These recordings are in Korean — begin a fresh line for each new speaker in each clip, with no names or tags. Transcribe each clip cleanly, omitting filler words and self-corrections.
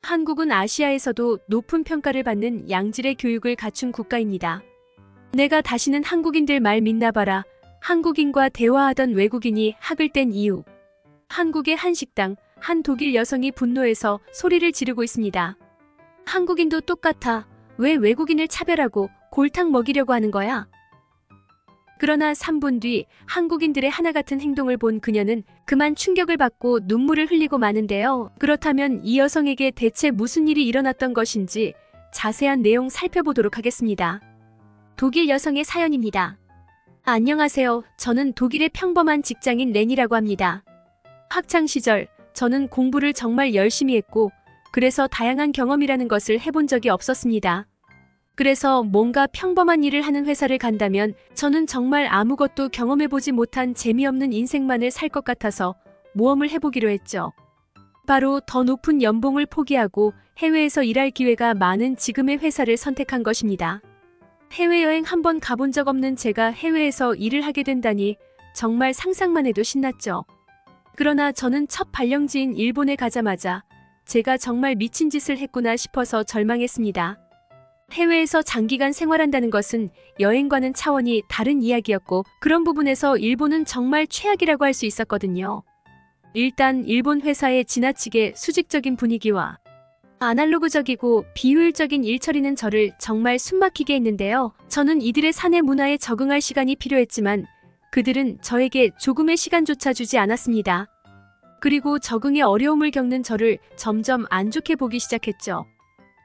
한국은 아시아에서도 높은 평가를 받는 양질의 교육을 갖춘 국가입니다. 내가 다시는 한국인들 말 믿나 봐라. 한국인과 대화하던 외국인이 학을 뗀 이유. 한국의 한 식당, 한 독일 여성이 분노해서 소리를 지르고 있습니다. 한국인도 똑같아. 왜 외국인을 차별하고 골탕 먹이려고 하는 거야? 그러나 3분 뒤 한국인들의 하나 같은 행동을 본 그녀는 그만 충격을 받고 눈물을 흘리고 마는데요. 그렇다면 이 여성에게 대체 무슨 일이 일어났던 것인지 자세한 내용 살펴보도록 하겠습니다. 독일 여성의 사연입니다. 안녕하세요. 저는 독일의 평범한 직장인 렌이라고 합니다. 학창시절 저는 공부를 정말 열심히 했고 그래서 다양한 경험이라는 것을 해본 적이 없었습니다. 그래서 뭔가 평범한 일을 하는 회사를 간다면 저는 정말 아무것도 경험해보지 못한 재미없는 인생만을 살 것 같아서 모험을 해보기로 했죠. 바로 더 높은 연봉을 포기하고 해외에서 일할 기회가 많은 지금의 회사를 선택한 것입니다. 해외여행 한번 가본 적 없는 제가 해외에서 일을 하게 된다니 정말 상상만 해도 신났죠. 그러나 저는 첫 발령지인 일본에 가자마자 제가 정말 미친 짓을 했구나 싶어서 절망했습니다. 해외에서 장기간 생활한다는 것은 여행과는 차원이 다른 이야기였고 그런 부분에서 일본은 정말 최악이라고 할 수 있었거든요. 일단 일본 회사의 지나치게 수직적인 분위기와 아날로그적이고 비효율적인 일처리는 저를 정말 숨막히게 했는데요. 저는 이들의 사내 문화에 적응할 시간이 필요했지만 그들은 저에게 조금의 시간조차 주지 않았습니다. 그리고 적응에 어려움을 겪는 저를 점점 안 좋게 보기 시작했죠.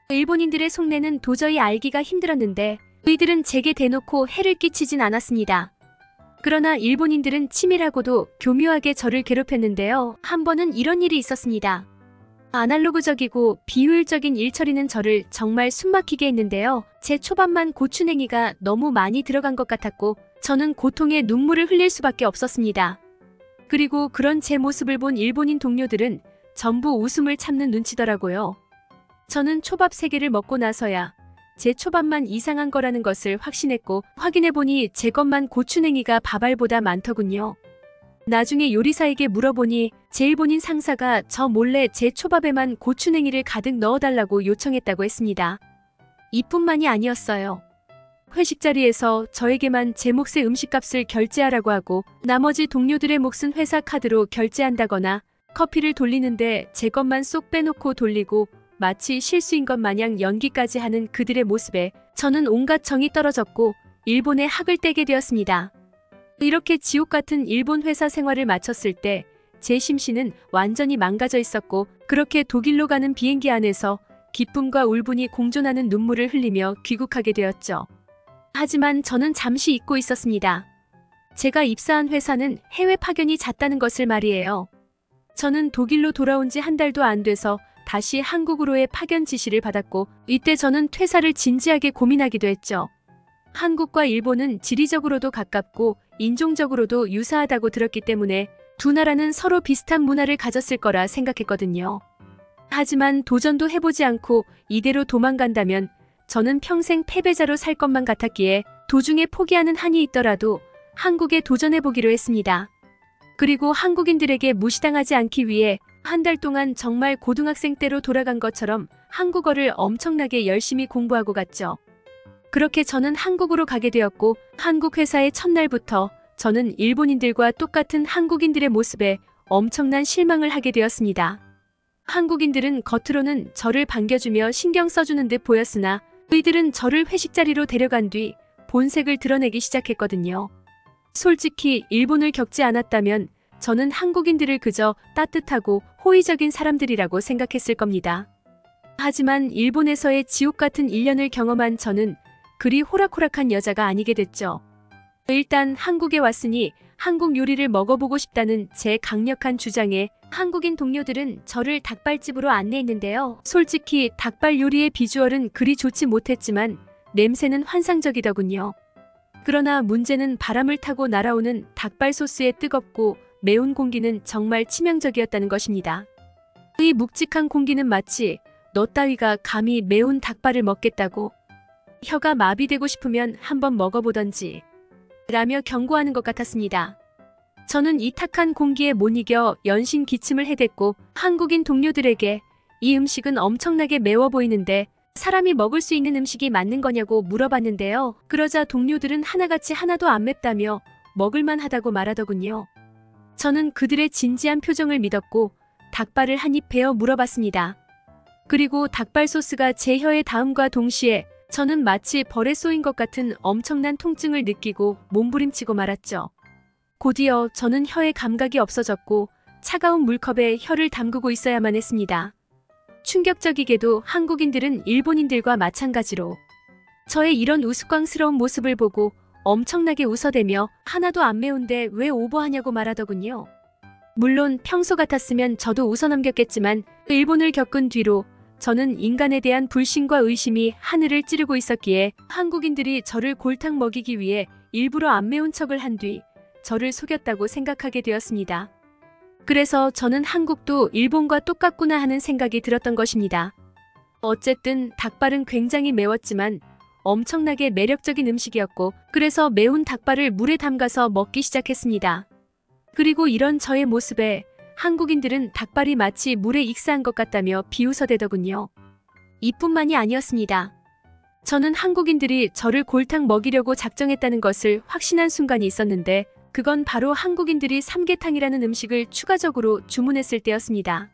일본인들의 속내는 도저히 알기가 힘들었는데 그들은 제게 대놓고 해를 끼치진 않았습니다. 그러나 일본인들은 치밀하고도 교묘하게 저를 괴롭혔는데요. 한 번은 이런 일이 있었습니다. 아날로그적이고 비효율적인 일처리는 저를 정말 숨막히게 했는데요. 제 초반만 고추냉이가 너무 많이 들어간 것 같았고 저는 고통에 눈물을 흘릴 수밖에 없었습니다. 그리고 그런 제 모습을 본 일본인 동료들은 전부 웃음을 참는 눈치더라고요. 저는 초밥 3개를 먹고 나서야 제 초밥만 이상한 거라는 것을 확신했고 확인해보니 제 것만 고추냉이가 밥알보다 많더군요. 나중에 요리사에게 물어보니 제 일본인 상사가 저 몰래 제 초밥에만 고추냉이를 가득 넣어달라고 요청했다고 했습니다. 이뿐만이 아니었어요. 회식 자리에서 저에게만 제 몫의 음식값을 결제하라고 하고 나머지 동료들의 몫은 회사 카드로 결제한다거나 커피를 돌리는데 제 것만 쏙 빼놓고 돌리고 마치 실수인 것 마냥 연기까지 하는 그들의 모습에 저는 온갖 정이 떨어졌고 일본에 학을 떼게 되었습니다. 이렇게 지옥 같은 일본 회사 생활을 마쳤을 때 제 심신은 완전히 망가져 있었고 그렇게 독일로 가는 비행기 안에서 기쁨과 울분이 공존하는 눈물을 흘리며 귀국하게 되었죠. 하지만 저는 잠시 잊고 있었습니다. 제가 입사한 회사는 해외 파견이 잦다는 것을 말이에요. 저는 독일로 돌아온 지 한 달도 안 돼서 다시 한국으로의 파견 지시를 받았고 이때 저는 퇴사를 진지하게 고민하기도 했죠. 한국과 일본은 지리적으로도 가깝고 인종적으로도 유사하다고 들었기 때문에 두 나라는 서로 비슷한 문화를 가졌을 거라 생각했거든요. 하지만 도전도 해보지 않고 이대로 도망간다면 저는 평생 패배자로 살 것만 같았기에 도중에 포기하는 한이 있더라도 한국에 도전해보기로 했습니다. 그리고 한국인들에게 무시당하지 않기 위해 한 달 동안 정말 고등학생 때로 돌아간 것처럼 한국어를 엄청나게 열심히 공부하고 갔죠. 그렇게 저는 한국으로 가게 되었고 한국 회사의 첫날부터 저는 일본인들과 똑같은 한국인들의 모습에 엄청난 실망을 하게 되었습니다. 한국인들은 겉으로는 저를 반겨주며 신경 써주는 듯 보였으나 그들은 저를 회식 자리로 데려간 뒤 본색을 드러내기 시작했거든요. 솔직히 일본을 겪지 않았다면 저는 한국인들을 그저 따뜻하고 호의적인 사람들이라고 생각했을 겁니다. 하지만 일본에서의 지옥 같은 1년을 경험한 저는 그리 호락호락한 여자가 아니게 됐죠. 일단 한국에 왔으니 한국 요리를 먹어보고 싶다는 제 강력한 주장에 한국인 동료들은 저를 닭발집으로 안내했는데요. 솔직히 닭발 요리의 비주얼은 그리 좋지 못했지만 냄새는 환상적이더군요. 그러나 문제는 바람을 타고 날아오는 닭발 소스의 뜨겁고 매운 공기는 정말 치명적이었다는 것입니다. 이 묵직한 공기는 마치 너 따위가 감히 매운 닭발을 먹겠다고 혀가 마비되고 싶으면 한번 먹어보던지 라며 경고하는 것 같았습니다. 저는 이 탁한 공기에 못 이겨 연신 기침을 해댔고 한국인 동료들에게 이 음식은 엄청나게 매워 보이는데 사람이 먹을 수 있는 음식이 맞는 거냐고 물어봤는데요. 그러자 동료들은 하나같이 하나도 안 맵다며 먹을만 하다고 말하더군요. 저는 그들의 진지한 표정을 믿었고 닭발을 한 입 베어 물어봤습니다. 그리고 닭발 소스가 제 혀에 닿음과 동시에 저는 마치 벌에 쏘인 것 같은 엄청난 통증을 느끼고 몸부림치고 말았죠. 곧이어 저는 혀에 감각이 없어졌고 차가운 물컵에 혀를 담그고 있어야만 했습니다. 충격적이게도 한국인들은 일본인들과 마찬가지로 저의 이런 우스꽝스러운 모습을 보고 엄청나게 웃어대며 하나도 안 매운데 왜 오버하냐고 말하더군요. 물론 평소 같았으면 저도 웃어넘겼겠지만 일본을 겪은 뒤로 저는 인간에 대한 불신과 의심이 하늘을 찌르고 있었기에 한국인들이 저를 골탕 먹이기 위해 일부러 안 매운 척을 한 뒤 저를 속였다고 생각하게 되었습니다. 그래서 저는 한국도 일본과 똑같구나 하는 생각이 들었던 것입니다. 어쨌든 닭발은 굉장히 매웠지만 엄청나게 매력적인 음식이었고 그래서 매운 닭발을 물에 담가서 먹기 시작했습니다. 그리고 이런 저의 모습에 한국인들은 닭발이 마치 물에 익사한 것 같다며 비웃어대더군요. 이뿐만이 아니었습니다. 저는 한국인들이 저를 골탕 먹이려고 작정했다는 것을 확신한 순간이 있었는데 그건 바로 한국인들이 삼계탕이라는 음식을 추가적으로 주문했을 때였습니다.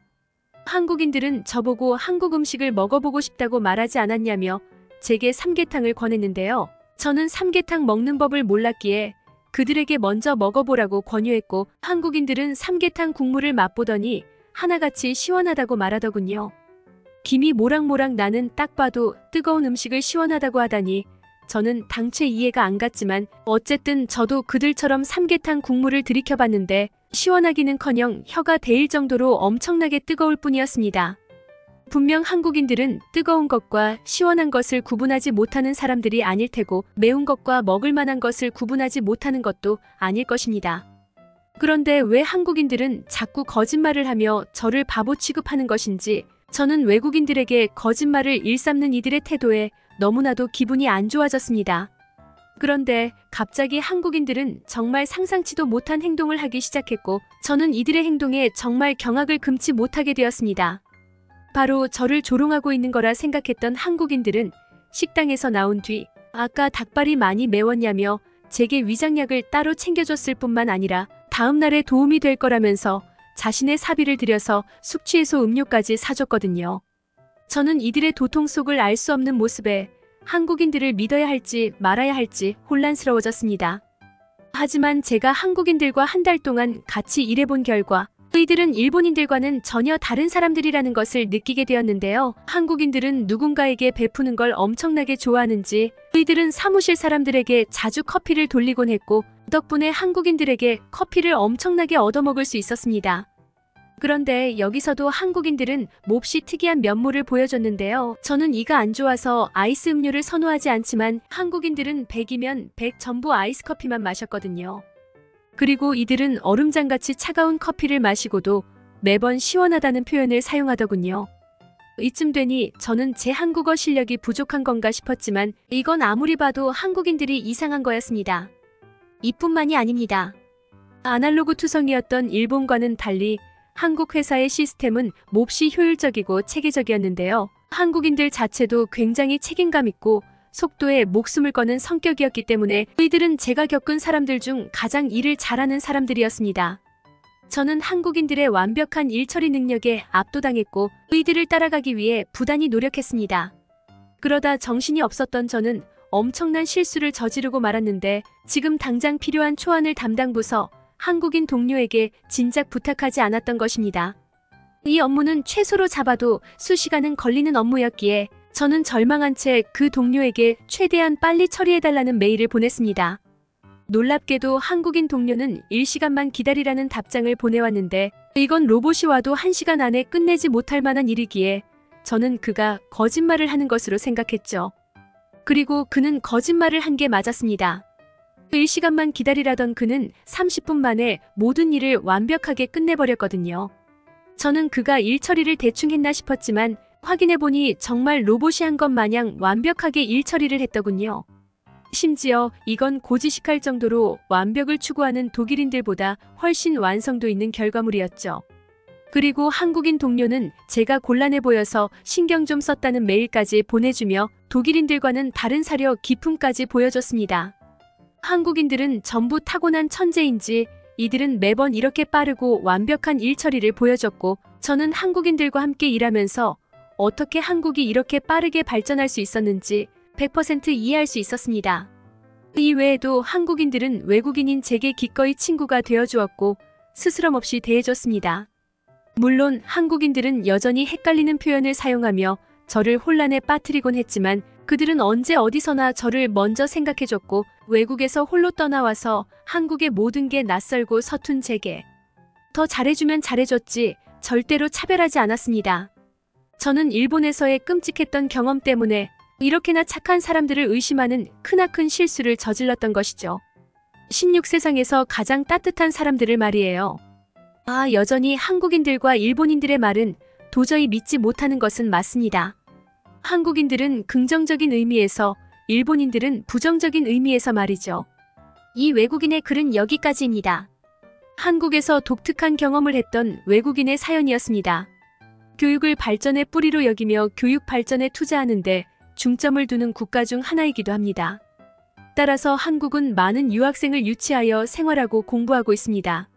한국인들은 저보고 한국 음식을 먹어보고 싶다고 말하지 않았냐며 제게 삼계탕을 권했는데요. 저는 삼계탕 먹는 법을 몰랐기에 그들에게 먼저 먹어보라고 권유했고 한국인들은 삼계탕 국물을 맛보더니 하나같이 시원하다고 말하더군요. 김이 모락모락 나는 딱 봐도 뜨거운 음식을 시원하다고 하다니 저는 당최 이해가 안 갔지만 어쨌든 저도 그들처럼 삼계탕 국물을 들이켜봤는데 시원하기는커녕 혀가 데일 정도로 엄청나게 뜨거울 뿐이었습니다. 분명 한국인들은 뜨거운 것과 시원한 것을 구분하지 못하는 사람들이 아닐 테고 매운 것과 먹을 만한 것을 구분하지 못하는 것도 아닐 것입니다. 그런데 왜 한국인들은 자꾸 거짓말을 하며 저를 바보 취급하는 것인지 저는 외국인들에게 거짓말을 일삼는 이들의 태도에 너무나도 기분이 안 좋아졌습니다. 그런데 갑자기 한국인들은 정말 상상치도 못한 행동을 하기 시작했고 저는 이들의 행동에 정말 경악을 금치 못하게 되었습니다. 바로 저를 조롱하고 있는 거라 생각했던 한국인들은 식당에서 나온 뒤 아까 닭발이 많이 매웠냐며 제게 위장약을 따로 챙겨줬을 뿐만 아니라 다음 날에 도움이 될 거라면서 자신의 사비를 들여서 숙취해소 음료까지 사줬거든요. 저는 이들의 도통 속을 알 수 없는 모습에 한국인들을 믿어야 할지 말아야 할지 혼란스러워졌습니다. 하지만 제가 한국인들과 한 달 동안 같이 일해본 결과 이들은 일본인들과는 전혀 다른 사람들이라는 것을 느끼게 되었는데요. 한국인들은 누군가에게 베푸는 걸 엄청나게 좋아하는지 이들은 사무실 사람들에게 자주 커피를 돌리곤 했고 덕분에 한국인들에게 커피를 엄청나게 얻어먹을 수 있었습니다. 그런데 여기서도 한국인들은 몹시 특이한 면모를 보여줬는데요. 저는 이가 안 좋아서 아이스 음료를 선호하지 않지만 한국인들은 100이면 100 전부 아이스 커피만 마셨거든요. 그리고 이들은 얼음장같이 차가운 커피를 마시고도 매번 시원하다는 표현을 사용하더군요. 이쯤 되니 저는 제 한국어 실력이 부족한 건가 싶었지만 이건 아무리 봐도 한국인들이 이상한 거였습니다. 이뿐만이 아닙니다. 아날로그 투성이었던 일본과는 달리 한국 회사의 시스템은 몹시 효율적이고 체계적이었는데요. 한국인들 자체도 굉장히 책임감 있고 속도에 목숨을 거는 성격이었기 때문에 이들은 제가 겪은 사람들 중 가장 일을 잘하는 사람들이었습니다. 저는 한국인들의 완벽한 일 처리 능력에 압도당했고 이들을 따라가기 위해 부단히 노력했습니다. 그러다 정신이 없었던 저는 엄청난 실수를 저지르고 말았는데 지금 당장 필요한 초안을 담당 부서 한국인 동료에게 진작 부탁하지 않았던 것입니다. 이 업무는 최소로 잡아도 수시간은 걸리는 업무였기에 저는 절망한 채 그 동료에게 최대한 빨리 처리해달라는 메일을 보냈습니다. 놀랍게도 한국인 동료는 1시간만 기다리라는 답장을 보내왔는데 이건 로봇이 와도 1시간 안에 끝내지 못할 만한 일이기에 저는 그가 거짓말을 하는 것으로 생각했죠. 그리고 그는 거짓말을 한 게 맞았습니다. 1시간만 기다리라던 그는 30분 만에 모든 일을 완벽하게 끝내버렸거든요. 저는 그가 일 처리를 대충 했나 싶었지만 확인해보니 정말 로봇이 한 것 마냥 완벽하게 일 처리를 했더군요. 심지어 이건 고지식할 정도로 완벽을 추구하는 독일인들보다 훨씬 완성도 있는 결과물이었죠. 그리고 한국인 동료는 제가 곤란해 보여서 신경 좀 썼다는 메일까지 보내주며 독일인들과는 다른 사려 기품까지 보여줬습니다. 한국인들은 전부 타고난 천재인지 이들은 매번 이렇게 빠르고 완벽한 일 처리를 보여줬고 저는 한국인들과 함께 일하면서 어떻게 한국이 이렇게 빠르게 발전할 수 있었는지 100% 이해할 수 있었습니다. 이 외에도 한국인들은 외국인인 제게 기꺼이 친구가 되어주었고 스스럼 없이 대해줬습니다. 물론 한국인들은 여전히 헷갈리는 표현을 사용하며 저를 혼란에 빠뜨리곤 했지만 그들은 언제 어디서나 저를 먼저 생각해줬고 외국에서 홀로 떠나와서 한국의 모든 게 낯설고 서툰 제게 더 잘해주면 잘해줬지 절대로 차별하지 않았습니다. 저는 일본에서의 끔찍했던 경험 때문에 이렇게나 착한 사람들을 의심하는 크나큰 실수를 저질렀던 것이죠. 16세상에서 가장 따뜻한 사람들을 말이에요. 여전히 한국인들과 일본인들의 말은 도저히 믿지 못하는 것은 맞습니다. 한국인들은 긍정적인 의미에서, 일본인들은 부정적인 의미에서 말이죠. 이 외국인의 글은 여기까지입니다. 한국에서 독특한 경험을 했던 외국인의 사연이었습니다. 교육을 발전의 뿌리로 여기며 교육 발전에 투자하는데 중점을 두는 국가 중 하나이기도 합니다. 따라서 한국은 많은 유학생을 유치하여 생활하고 공부하고 있습니다.